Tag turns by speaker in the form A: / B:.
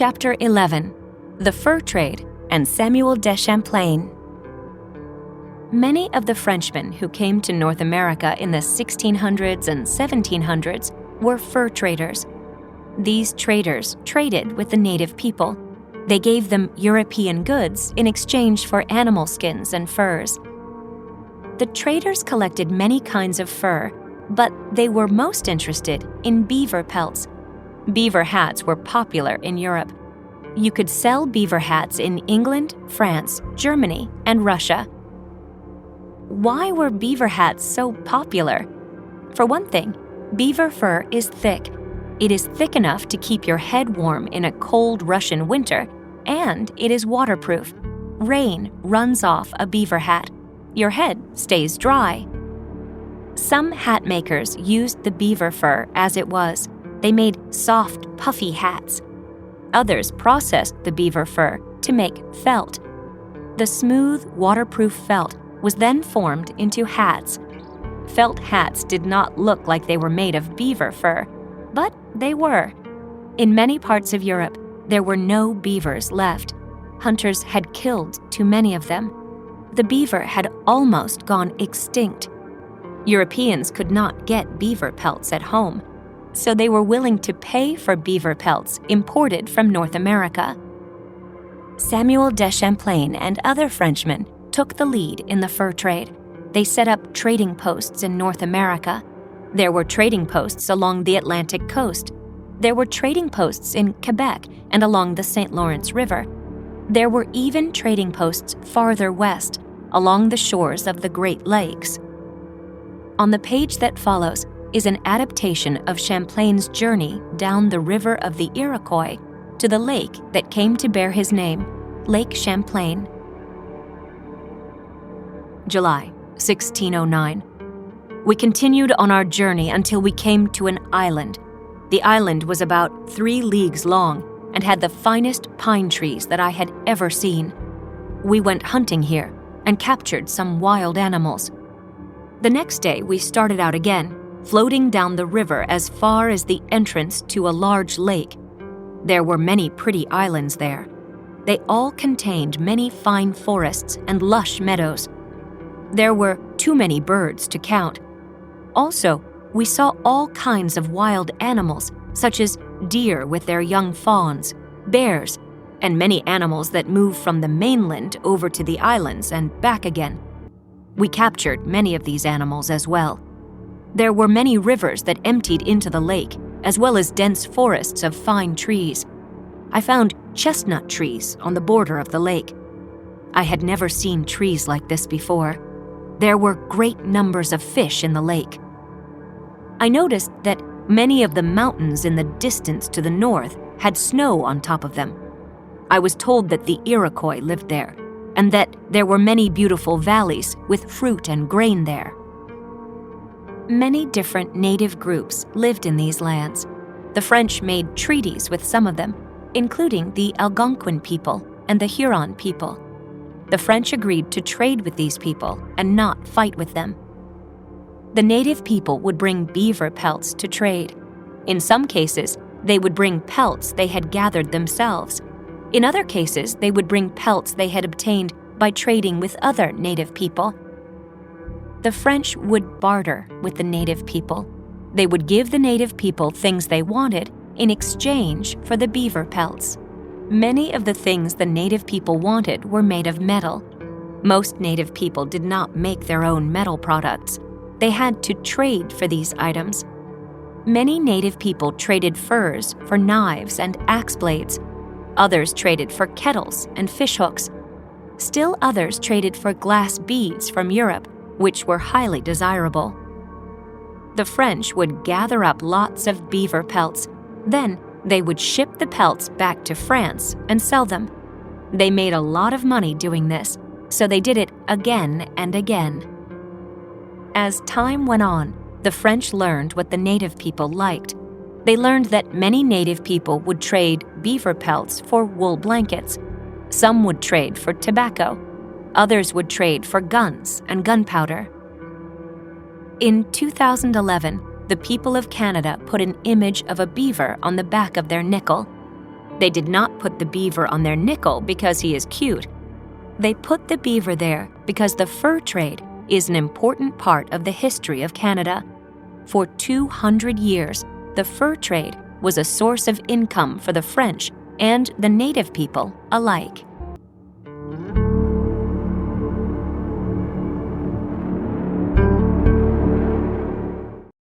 A: Chapter 11. The Fur Trade and Samuel de Champlain. Many of the Frenchmen who came to North America in the 1600s and 1700s were fur traders. These traders traded with the native people. They gave them European goods in exchange for animal skins and furs. The traders collected many kinds of fur, but they were most interested in beaver pelts. Beaver hats were popular in Europe. You could sell beaver hats in England, France, Germany, and Russia. Why were beaver hats so popular? For one thing, beaver fur is thick. It is thick enough to keep your head warm in a cold Russian winter, and it is waterproof. Rain runs off a beaver hat. Your head stays dry. Some hat makers used the beaver fur as it was. They made soft, puffy hats. Others processed the beaver fur to make felt. The smooth, waterproof felt was then formed into hats. Felt hats did not look like they were made of beaver fur, but they were. In many parts of Europe, there were no beavers left. Hunters had killed too many of them. The beaver had almost gone extinct. Europeans could not get beaver pelts at home, so they were willing to pay for beaver pelts imported from North America. Samuel de Champlain and other Frenchmen took the lead in the fur trade. They set up trading posts in North America. There were trading posts along the Atlantic coast. There were trading posts in Quebec and along the St. Lawrence River. There were even trading posts farther west, along the shores of the Great Lakes. On the page that follows is an adaptation of Champlain's journey down the river of the Iroquois to the lake that came to bear his name, Lake Champlain. July 1609. We continued on our journey until we came to an island. The island was about 3 leagues long and had the finest pine trees that I had ever seen. We went hunting here and captured some wild animals. The next day we started out again, floating down the river as far as the entrance to a large lake. There were many pretty islands there. They all contained many fine forests and lush meadows. There were too many birds to count. Also, we saw all kinds of wild animals, such as deer with their young fawns, bears, and many animals that move from the mainland over to the islands and back again. We captured many of these animals as well. There were many rivers that emptied into the lake, as well as dense forests of fine trees. I found chestnut trees on the border of the lake. I had never seen trees like this before. There were great numbers of fish in the lake. I noticed that many of the mountains in the distance to the north had snow on top of them. I was told that the Iroquois lived there, and that there were many beautiful valleys with fruit and grain there. Many different native groups lived in these lands. The French made treaties with some of them, including the Algonquin people and the Huron people. The French agreed to trade with these people and not fight with them. The native people would bring beaver pelts to trade. In some cases, they would bring pelts they had gathered themselves. In other cases, they would bring pelts they had obtained by trading with other native people. The French would barter with the native people. They would give the native people things they wanted in exchange for the beaver pelts. Many of the things the native people wanted were made of metal. Most native people did not make their own metal products. They had to trade for these items. Many native people traded furs for knives and axe blades. Others traded for kettles and fish hooks. Still others traded for glass beads from Europe, which were highly desirable. The French would gather up lots of beaver pelts. Then they would ship the pelts back to France and sell them. They made a lot of money doing this, so they did it again and again. As time went on, the French learned what the native people liked. They learned that many native people would trade beaver pelts for wool blankets. Some would trade for tobacco. Others would trade for guns and gunpowder. In 2011, the people of Canada put an image of a beaver on the back of their nickel. They did not put the beaver on their nickel because he is cute. They put the beaver there because the fur trade is an important part of the history of Canada. For 200 years, the fur trade was a source of income for the French and the native people alike.